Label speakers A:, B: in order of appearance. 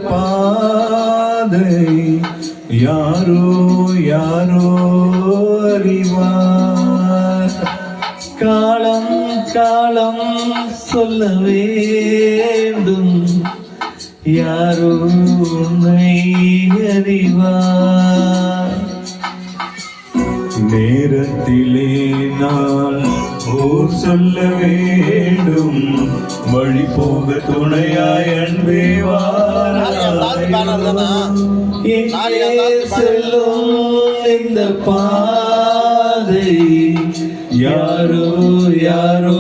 A: பாதை யாரோ யாரோ அறிவார். காலம் காலம் சொல்ல வேண்டும், யாரோ உன்னை அறிவார். நேரத்திலே நான் ஓர் சொல்ல வேண்டும், வழி போக துணையாய் அன்பே வாராய். எங்கே செல்லும் இந்த பாதை யாரோ யாரோ